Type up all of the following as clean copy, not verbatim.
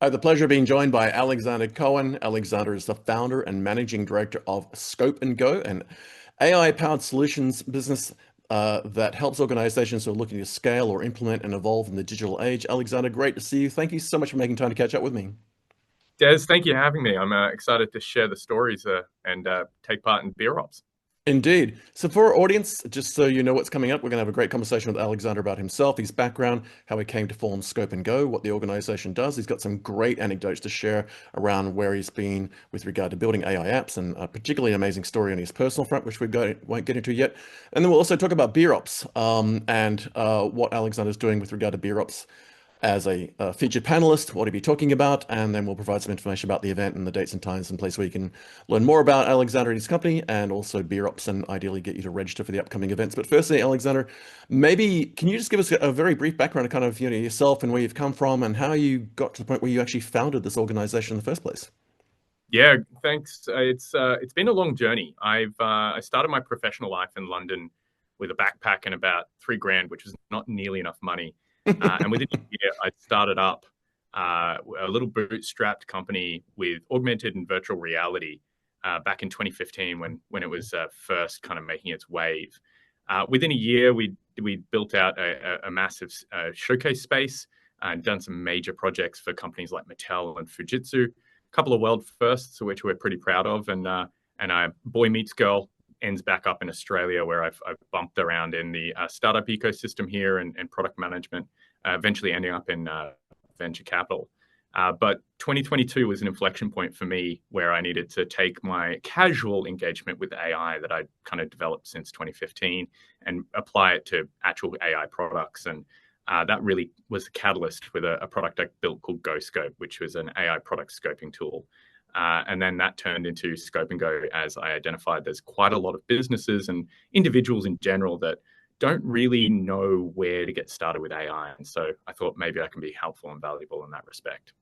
I have the pleasure of being joined by Alexander Cohen. Alexander is the founder and managing director of Scope&Go, an AI-powered solutions business that helps organizations who are looking to scale or implement and evolve in the digital age. Alexander, great to see you. Thank you so much for making time to catch up with me. Des, thank you for having me. I'm excited to share the stories and take part in BeerOps. Indeed. So for our audience, just so you know what's coming up, we're going to have a great conversation with Alexander about himself, his background, how he came to form Scope&Go, what the organization does. He's got some great anecdotes to share around where he's been with regard to building AI apps, and a particularly amazing story on his personal front, which won't get into yet. And then we'll also talk about BeerOps and what Alexander's doing with regard to BeerOps as a featured panelist, what he'll be talking about, and then we'll provide some information about the event and the dates and times and place where you can learn more about Alexander and his company, and also BeerOps, and ideally get you to register for the upcoming events. But firstly, Alexander, maybe can you just give us a very brief background of kind of yourself and where you've come from and how you got to the point where you actually founded this organization in the first place? Yeah, thanks. It's been a long journey. I started my professional life in London with a backpack and about $3,000, which was not nearly enough money. And within a year, I started up a little bootstrapped company with augmented and virtual reality back in 2015 when it was first kind of making its wave. Within a year, we built out a massive showcase space and done some major projects for companies like Mattel and Fujitsu. A couple of world firsts, which we're pretty proud of, and boy meets girl ends back up in Australia, where I've bumped around in the startup ecosystem here and product management, eventually ending up in venture capital. But 2022 was an inflection point for me where I needed to take my casual engagement with AI that I'd kind of developed since 2015 and apply it to actual AI products. And that really was the catalyst with a product I built called GoScope, which was an AI product scoping tool. And then that turned into Scope&Go as I identified there's quite a lot of businesses and individuals in general that don't really know where to get started with AI. And so I thought maybe I can be helpful and valuable in that respect.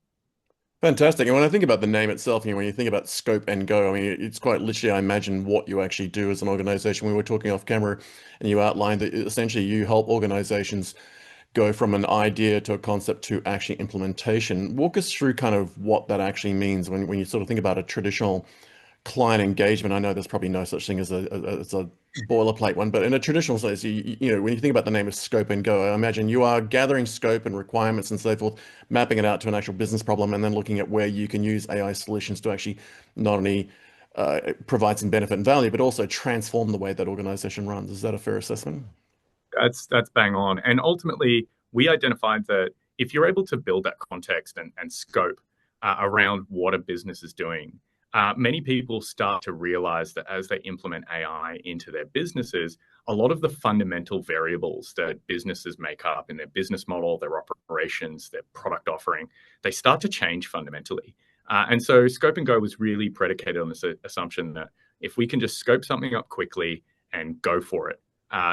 Fantastic. And when I think about the name itself, when you think about Scope&Go, I mean, it's quite literally, I imagine, what you actually do as an organization. We were talking off camera and you outlined that essentially you help organizations go from an idea to a concept to actually implementation. Walk us through kind of what that actually means when you sort of think about a traditional client engagement. I know there's probably no such thing as a boilerplate one, but in a traditional sense, when you think about the name of Scope&Go, I imagine you are gathering scope and requirements and so forth, mapping it out to an actual business problem, and then looking at where you can use AI solutions to actually not only provide some benefit and value, but also transform the way that organization runs. Is that a fair assessment? That's bang on. And ultimately, we identified that if you're able to build that context and scope around what a business is doing, many people start to realize that as they implement AI into their businesses, a lot of the fundamental variables that businesses make up in their business model, their operations, their product offering, they start to change fundamentally. And so Scope&Go was really predicated on this assumption that if we can just scope something up quickly and go for it,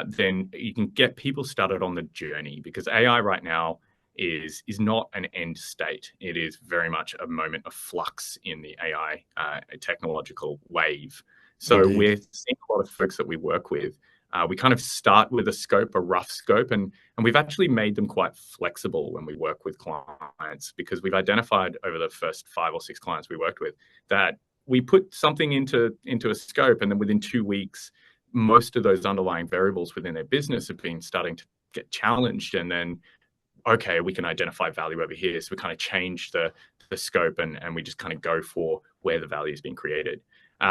then you can get people started on the journey, because AI right now is not an end state. It is very much a moment of flux in the AI technological wave. So Indeed. we're seeing a lot of folks that we work with. We kind of start with a rough scope, and we've actually made them quite flexible when we work with clients, because we've identified over the first 5 or 6 clients we worked with that we put something into a scope, and then within 2 weeks, most of those underlying variables within their business have been starting to get challenged. And then, okay, we can identify value over here. So we kind of change the scope and we just kind of go for where the value is being created.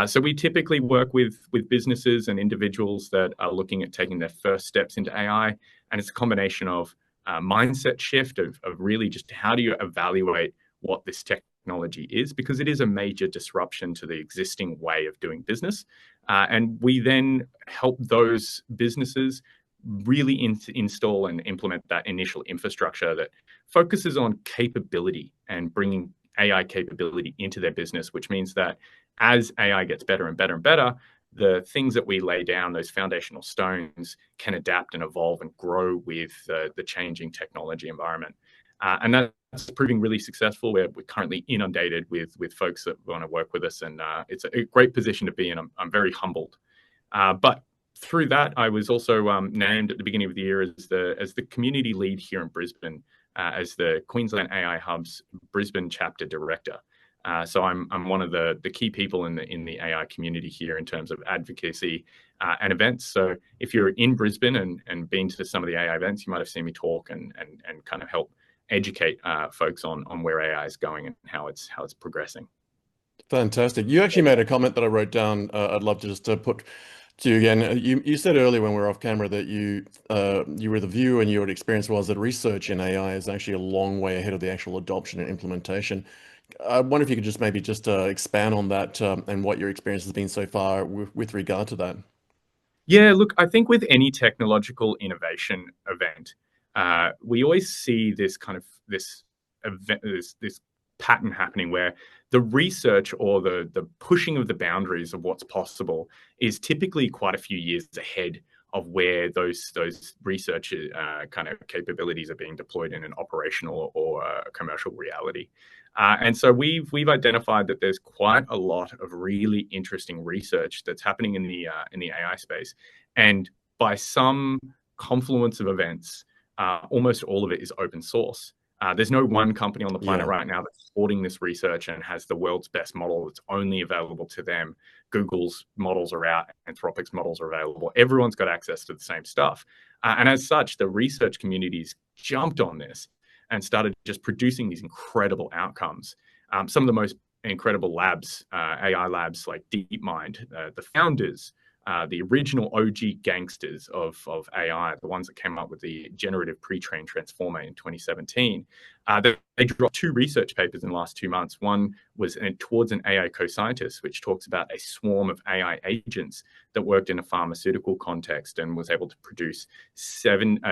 So we typically work with businesses and individuals that are looking at taking their first steps into AI. And it's a combination of mindset shift of really just how do you evaluate what this technology is, because it is a major disruption to the existing way of doing business. And we then help those businesses really install and implement that initial infrastructure that focuses on capability and bringing AI capability into their business, which means that as AI gets better and better and better, the things that we lay down, those foundational stones, can adapt and evolve and grow with the changing technology environment. And that's proving really successful. We're currently inundated with folks that want to work with us, and it's a great position to be in. I'm very humbled. But through that, I was also named at the beginning of the year as the community lead here in Brisbane as the Queensland AI Hub's Brisbane chapter director. So I'm one of the key people in the AI community here in terms of advocacy and events. So if you're in Brisbane and been to some of the AI events, you might have seen me talk and kind of help educate folks on where AI is going and how it's progressing. Fantastic. You actually made a comment that I wrote down. I'd love to just put to you again. You said earlier when we were off camera that you were the view and your experience was that research in AI is actually a long way ahead of the actual adoption and implementation. I wonder if you could just maybe just expand on that and what your experience has been so far with regard to that. Yeah, look, I think with any technological innovation event, we always see this kind of this event, this pattern happening where the research or the pushing of the boundaries of what's possible is typically quite a few years ahead of where those research kind of capabilities are being deployed in an operational or commercial reality. And so we've identified that there's quite a lot of really interesting research that's happening in the AI space, and by some confluence of events, almost all of it is open source. There's no one company on the planet Yeah. right now that's supporting this research and has the world's best model that's only available to them. Google's models are out, Anthropic's models are available. Everyone's got access to the same stuff. And as such, the research communities jumped on this and started just producing these incredible outcomes. Some of the most incredible labs, AI labs like DeepMind, the founders, the original OG gangsters of AI, the ones that came up with the generative pre-trained transformer in 2017, they dropped two research papers in the last 2 months. One was towards an AI co-scientist, which talks about a swarm of AI agents that worked in a pharmaceutical context and was able to produce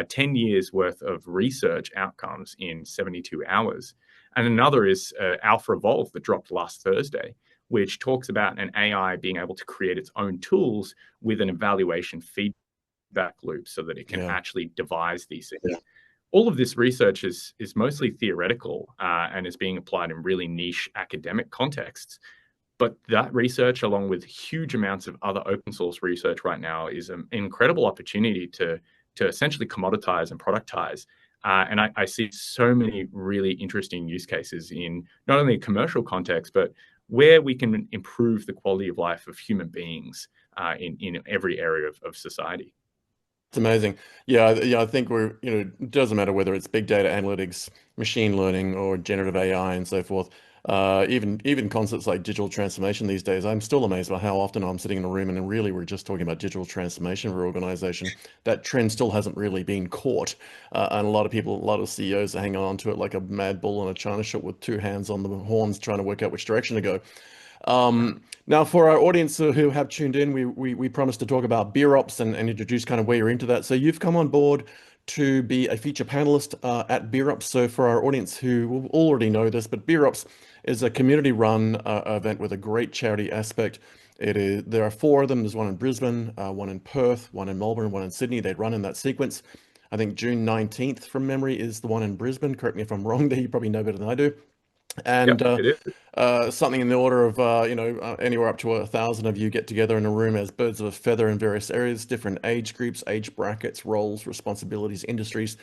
10 years worth of research outcomes in 72 hours. And another is Alpha Evolve that dropped last Thursday, which talks about an AI being able to create its own tools with an evaluation feedback loop so that it can Yeah. actually devise these things. Yeah. All of this research is mostly theoretical and is being applied in really niche academic contexts. But that research, along with huge amounts of other open source research right now, is an incredible opportunity to essentially commoditize and productize. And I see so many really interesting use cases in not only a commercial context, but where we can improve the quality of life of human beings in every area of society. It's amazing. Yeah, yeah, I think it doesn't matter whether it's big data analytics, machine learning, or generative AI and so forth. Even concepts like digital transformation these days, I'm still amazed by how often I'm sitting in a room and really we're just talking about digital transformation of our organization. That trend still hasn't really been caught. And a lot of people, a lot of CEOs are hanging on to it like a mad bull in a china shop with two hands on the horns trying to work out which direction to go. Now, for our audience who have tuned in, we promised to talk about BeerOps and introduce kind of where you're into that. So you've come on board to be a feature panelist at BeerOps. So for our audience who will already know this, but BeerOps is a community-run event with a great charity aspect. There are four of them. There's one in Brisbane, one in Perth, one in Melbourne, one in Sydney. They run in that sequence. I think June 19th from memory is the one in Brisbane. Correct me if I'm wrong there. You probably know better than I do. And Yep, it is. something in the order of anywhere up to 1,000 of you get together in a room as birds of a feather in various areas, different age groups, age brackets, roles, responsibilities, industries.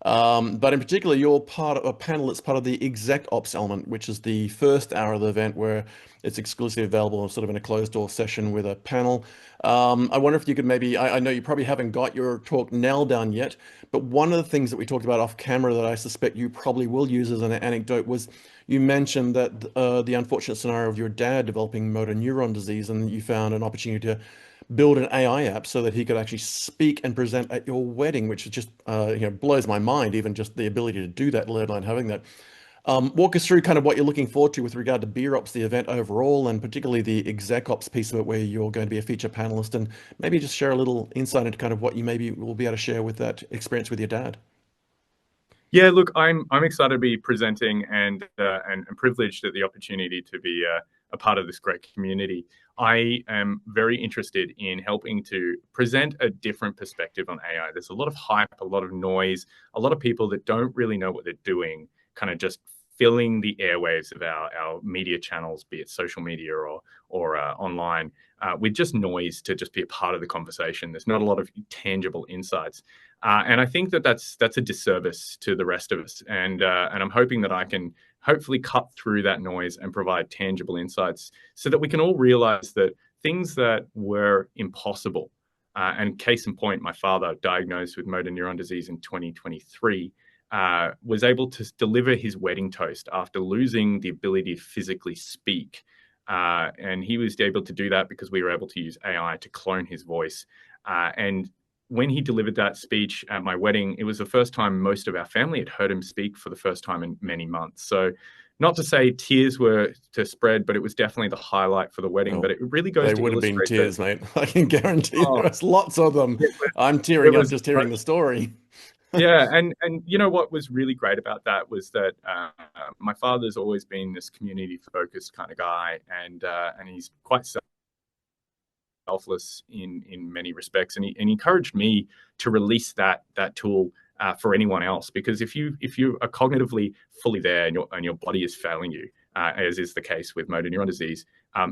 But in particular, you're part of a panel that's part of the exec ops element, which is the first hour of the event where it's exclusively available sort of in a closed door session with a panel. I wonder if you could maybe, I know you probably haven't got your talk nailed down yet, but one of the things that we talked about off camera that I suspect you probably will use as an anecdote was you mentioned that the unfortunate scenario of your dad developing motor neuron disease, and you found an opportunity to build an AI app so that he could actually speak and present at your wedding, which is just blows my mind, even just the ability to do that, let alone having that. Walk us through kind of what you're looking forward to with regard to BeerOps, the event overall, and particularly the exec ops piece of it, where you're going to be a feature panelist, and maybe just share a little insight into kind of what you maybe will be able to share with that experience with your dad. Yeah, look, I'm excited to be presenting and privileged at the opportunity to be a part of this great community. I am very interested in helping to present a different perspective on AI. There's a lot of hype, a lot of noise, a lot of people that don't really know what they're doing, kind of just filling the airwaves of our media channels, be it social media or online, with just noise to just be a part of the conversation. There's not a lot of tangible insights. And I think that that's a disservice to the rest of us. And I'm hoping that I can hopefully cut through that noise and provide tangible insights so that we can all realize that things that were impossible, and case in point, my father, diagnosed with motor neuron disease in 2023, was able to deliver his wedding toast after losing the ability to physically speak. And he was able to do that because we were able to use AI to clone his voice. And when he delivered that speech at my wedding, it was the first time most of our family had heard him speak for the first time in many months. So, not to say tears were to spread, but it was definitely the highlight for the wedding. But Oh, it really goes they to would have been illustrate that, tears, mate. I can guarantee oh, there was lots of them. it was, I'm it tearing up was just hearing the story. yeah, and you know what was really great about that was that my father's always been this community focused kind of guy, and he's quite selfless in many respects, and he encouraged me to release that tool for anyone else, because if you are cognitively fully there and your body is failing you, as is the case with motor neuron disease,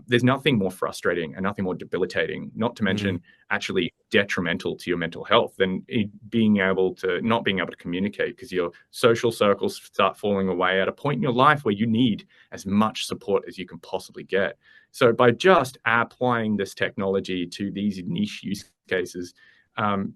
there's nothing more frustrating and nothing more debilitating, not to Mm. mention actually detrimental to your mental health, than being able to not being able to communicate, because your social circles start falling away at a point in your life where you need as much support as you can possibly get. So by just applying this technology to these niche use cases,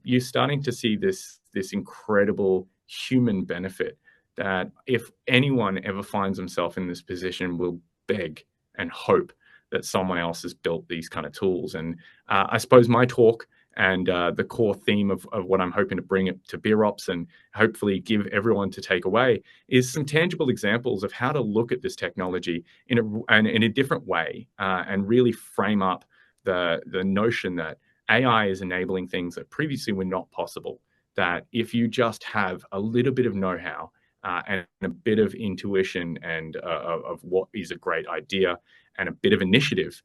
you're starting to see this incredible human benefit that, if anyone ever finds himself in this position, will beg and hope that someone else has built these kind of tools. And I suppose my talk and the core theme of what I'm hoping to bring it to BeerOps and hopefully give everyone to take away is some tangible examples of how to look at this technology in a different way, and really frame up the notion that AI is enabling things that previously were not possible. That if you just have a little bit of know-how, and a bit of intuition and of what is a great idea and a bit of initiative,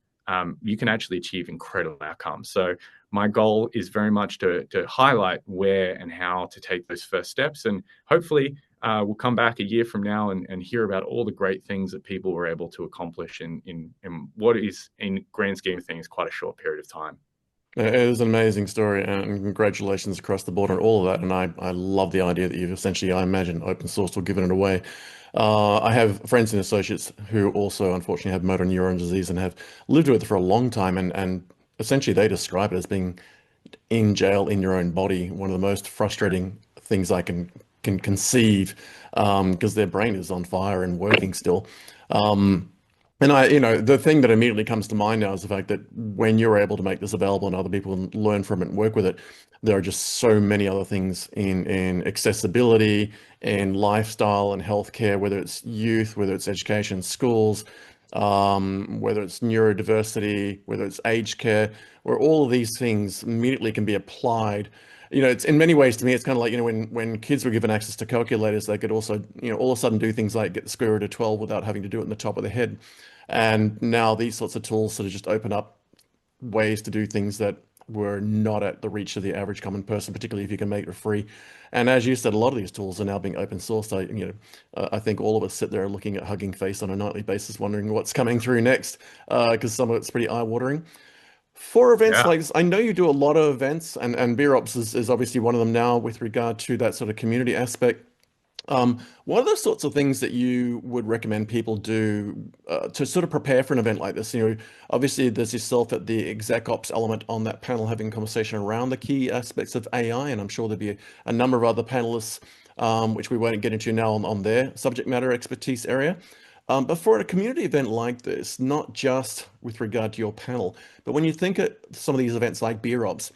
you can actually achieve incredible outcomes. So my goal is very much to highlight where and how to take those first steps. And hopefully we'll come back a year from now and hear about all the great things that people were able to accomplish in what is, in grand scheme of things, quite a short period of time. It is an amazing story, and congratulations across the board on all of that. And I love the idea that you've essentially, I imagine, open sourced or given it away. I have friends and associates who also, unfortunately, have motor neuron disease and have lived with it for a long time, and essentially they describe it as being in jail in your own body. One of the most frustrating things I can conceive, because their brain is on fire and working still. And the thing that immediately comes to mind now is the fact that when you're able to make this available and other people can learn from it and work with it, there are just so many other things in accessibility, in lifestyle and healthcare, whether it's youth, whether it's education, schools, whether it's neurodiversity, whether it's aged care, where all of these things immediately can be applied. It's in many ways, to me, it's kind of like, when kids were given access to calculators, they could also, all of a sudden do things like get the square root of 12 without having to do it in the top of the head. And now these sorts of tools sort of just open up ways to do things that were not at the reach of the average common person, particularly if you can make it free. And as you said, a lot of these tools are now being open sourced. I think all of us sit there looking at Hugging Face on a nightly basis, wondering what's coming through next, because some of it's pretty eye-watering. For events Yeah. like this, I know you do a lot of events, and BeerOps is obviously one of them now with regard to that sort of community aspect. What are the sorts of things that you would recommend people do to sort of prepare for an event like this? Obviously there's yourself at the exec ops element on that panel having a conversation around the key aspects of AI, and I'm sure there'll be a number of other panelists, which we won't get into now on their subject matter expertise area. But for a community event like this, not just with regard to your panel, but when you think at some of these events like BeerOps,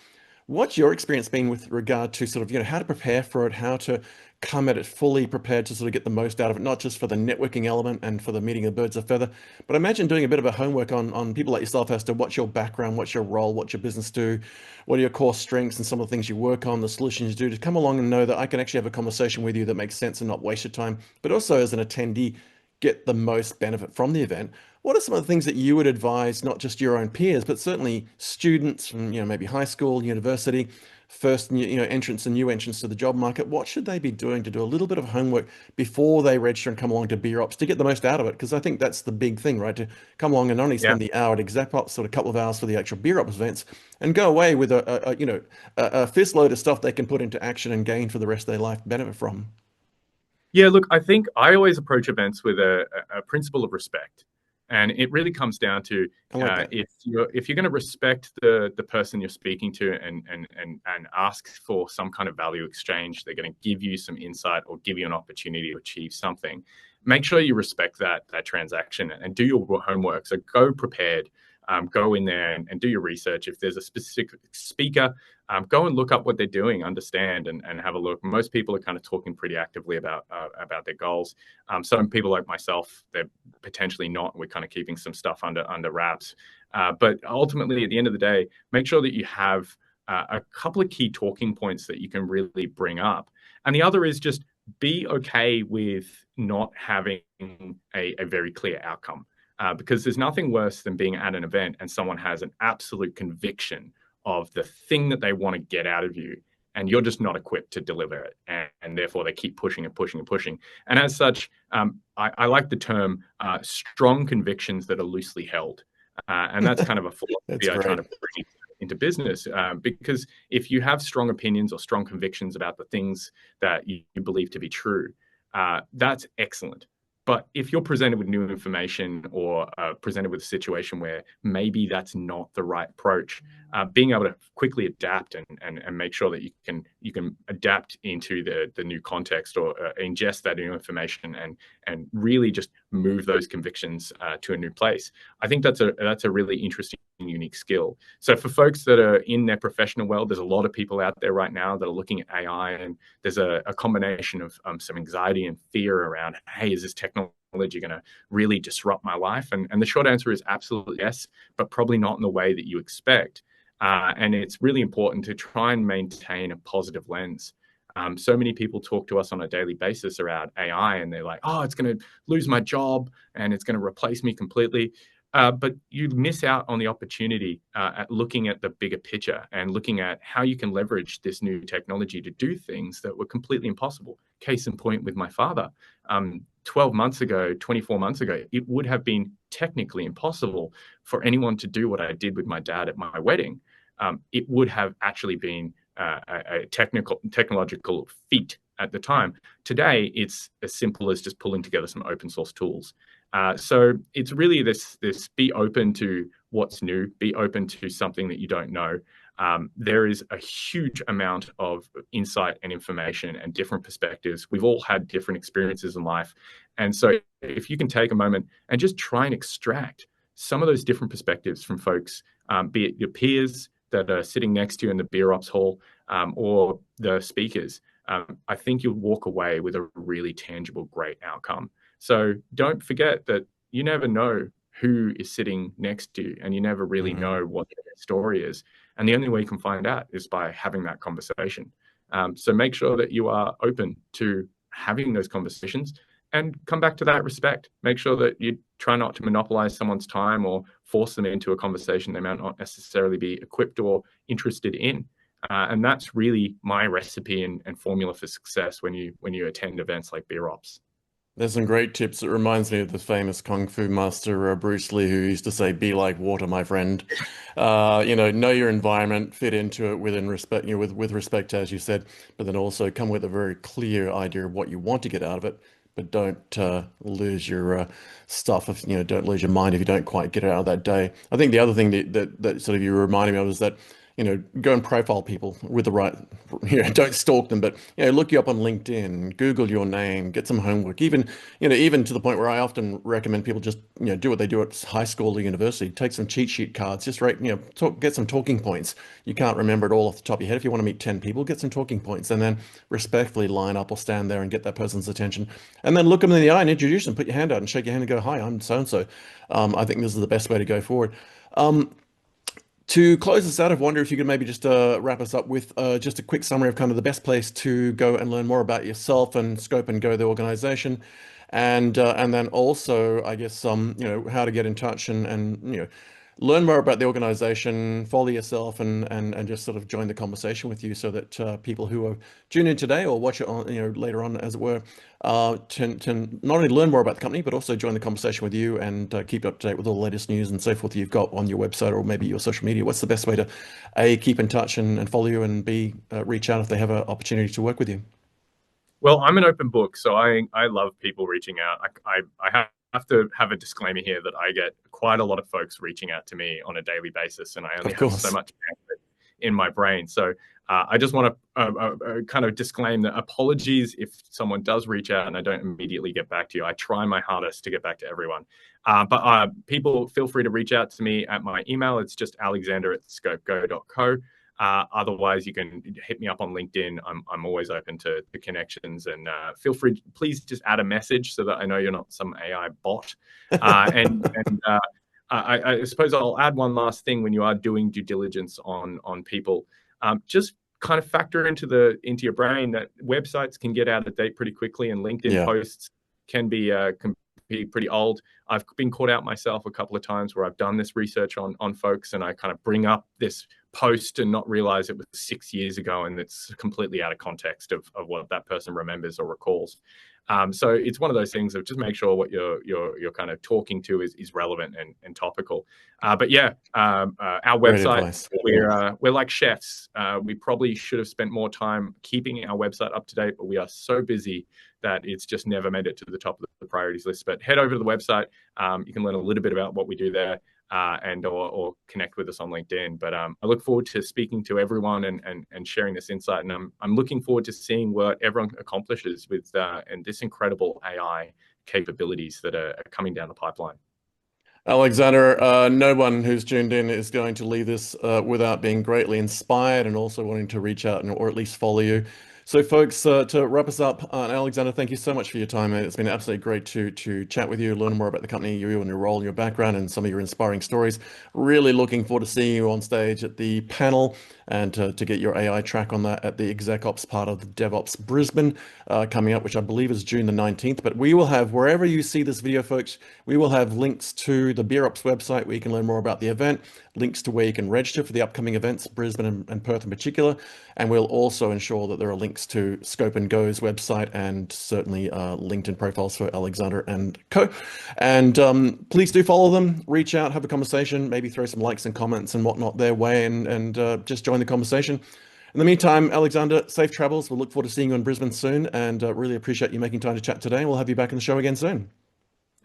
what's your experience been with regard to sort of, how to prepare for it, how to come at it fully prepared to sort of get the most out of it, not just for the networking element and for the meeting of birds of feather, but I imagine doing a bit of a homework on people like yourself as to what's your background, what's your role, what's your business do, what are your core strengths and some of the things you work on, the solutions you do, to come along and know that I can actually have a conversation with you that makes sense and not waste your time, but also as an attendee, get the most benefit from the event. What are some of the things that you would advise, not just your own peers, but certainly students from, maybe high school, university, first entrants and new entrants to the job market, what should they be doing to do a little bit of homework before they register and come along to BeerOps to get the most out of it? Because I think that's the big thing, right? To come along and not only Yeah. spend the hour at ExecOps, sort of couple of hours for the actual BeerOps events, and go away with a fist load of stuff they can put into action and gain for the rest of their life, benefit from. Yeah, look, I think I always approach events with a principle of respect, and it really comes down to I like that. if you're going to respect the person you're speaking to and ask for some kind of value exchange, they're going to give you some insight or give you an opportunity to achieve something. Make sure you respect that transaction and do your homework. So go prepared. Go in there and do your research. If there's a specific speaker, go and look up what they're doing, understand, and have a look. Most people are kind of talking pretty actively about their goals. Some people like myself, they're potentially not. We're kind of keeping some stuff under wraps. But ultimately, at the end of the day, make sure that you have a couple of key talking points that you can really bring up. And the other is just be okay with not having a very clear outcome. Because there's nothing worse than being at an event and someone has an absolute conviction of the thing that they want to get out of you, and you're just not equipped to deliver it. And therefore, they keep pushing and pushing and pushing. And as such, I like the term strong convictions that are loosely held. And that's kind of a That's philosophy I try great. to bring into business, because if you have strong opinions or strong convictions about the things that you believe to be true, that's excellent. But if you're presented with new information or presented with a situation where maybe that's not the right approach, being able to quickly adapt and make sure that you can adapt into the new context or ingest that new information and really just move those convictions to a new place. I think that's a really interesting, unique skill. So for folks that are in their professional world, there's a lot of people out there right now that are looking at AI, and there's a combination of some anxiety and fear around, hey, is this technology going to really disrupt my life? And the short answer is absolutely yes, but probably not in the way that you expect. And it's really important to try and maintain a positive lens. So many people talk to us on a daily basis around AI, and they're like, oh, it's going to lose my job and it's going to replace me completely. But you miss out on the opportunity at looking at the bigger picture and looking at how you can leverage this new technology to do things that were completely impossible. Case in point with my father. 12 months ago, 24 months ago, it would have been technically impossible for anyone to do what I did with my dad at my wedding. It would have actually been a technological feat at the time. Today, it's as simple as just pulling together some open source tools. So it's really this be open to what's new, be open to something that you don't know. There is a huge amount of insight and information and different perspectives. We've all had different experiences in life. And so if you can take a moment and just try and extract some of those different perspectives from folks, be it your peers that are sitting next to you in the BeerOps hall, or the speakers, I think you'll walk away with a really tangible, great outcome. So don't forget that you never know who is sitting next to you, and you never really know what their story is. And the only way you can find out is by having that conversation. So make sure that you are open to having those conversations and come back to that respect. Make sure that you try not to monopolize someone's time or force them into a conversation they might not necessarily be equipped or interested in. And that's really my recipe and formula for success when you attend events like BeerOps. There's some great tips. It reminds me of the famous Kung Fu master Bruce Lee, who used to say, "Be like water, my friend." Know your environment, fit into it within respect, with respect, as you said, but then also come with a very clear idea of what you want to get out of it. But don't lose your stuff. If don't lose your mind if you don't quite get it out of that day. I think the other thing that sort of you reminded me of is that go and profile people with the right, don't stalk them, but, look you up on LinkedIn, Google your name, get some homework, even to the point where I often recommend people just, do what they do at high school or university, take some cheat sheet cards, just write, get some talking points. You can't remember it all off the top of your head. If you want to meet 10 people, get some talking points and then respectfully line up or stand there and get that person's attention. And then look them in the eye and introduce them, put your hand out and shake your hand and go, "Hi, I'm so-and-so." I think this is the best way to go forward. To close this out, I wonder if you could maybe just wrap us up with just a quick summary of kind of the best place to go and learn more about yourself and Scope and Go, the organization, and then also, I guess, how to get in touch and learn more about the organization, follow yourself, and just sort of join the conversation with you, so that people who are tuned in today or watch it on, later on, as it were, can not only learn more about the company, but also join the conversation with you and keep up to date with all the latest news and so forth you've got on your website or maybe your social media. What's the best way to A, keep in touch and follow you, and B, reach out if they have an opportunity to work with you? Well, I'm an open book, so I love people reaching out. I have to have a disclaimer here that I get quite a lot of folks reaching out to me on a daily basis, and I only Of have so course. much bandwidth in my brain. So I just want to kind of disclaim that apologies if someone does reach out and I don't immediately get back to you. I try my hardest to get back to everyone. But people feel free to reach out to me at my email. It's just alexander@scopego.co. Otherwise, you can hit me up on LinkedIn. I'm always open to the connections, and feel free. Please just add a message so that I know you're not some AI bot. I suppose I'll add one last thing: when you are doing due diligence on people, just kind of factor into your brain that websites can get out of date pretty quickly, and LinkedIn Yeah. posts can be pretty old. I've been caught out myself a couple of times where I've done this research on folks, and I kind of bring up this post and not realize it was 6 years ago, and it's completely out of context of what that person remembers or recalls. So it's one of those things of just make sure what you're kind of talking to is relevant and topical. But yeah, our Great website, advice. we're like chefs. We probably should have spent more time keeping our website up to date, but we are so busy that it's just never made it to the top of the priorities list. But head over to the website. You can learn a little bit about what we do there. Or connect with us on LinkedIn. But I look forward to speaking to everyone and sharing this insight. And I'm looking forward to seeing what everyone accomplishes with and this incredible AI capabilities that are coming down the pipeline. Alexander, no one who's tuned in is going to leave this without being greatly inspired and also wanting to reach out or at least follow you. So, folks, to wrap us up, Alexander, thank you so much for your time. It's been absolutely great to chat with you, learn more about the company, you and your role and your background, and some of your inspiring stories. Really looking forward to seeing you on stage at the panel and to get your AI track on that at the ExecOps part of the DevOps Brisbane coming up, which I believe is June the 19th. But we will have, wherever you see this video, folks, we will have links to the BeerOps website where you can learn more about the event, links to where you can register for the upcoming events, Brisbane and Perth in particular. And we'll also ensure that there are links to Scope&Go's website and certainly LinkedIn profiles for Alexander and Co. And please do follow them, reach out, have a conversation, maybe throw some likes and comments and whatnot their way, and just join the conversation. In the meantime, Alexander, safe travels. We'll look forward to seeing you in Brisbane soon, and really appreciate you making time to chat today. We'll have you back on the show again soon.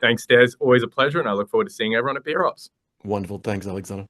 Thanks, Des. Always a pleasure, and I look forward to seeing everyone at BeerOps. Wonderful. Thanks, Alexander.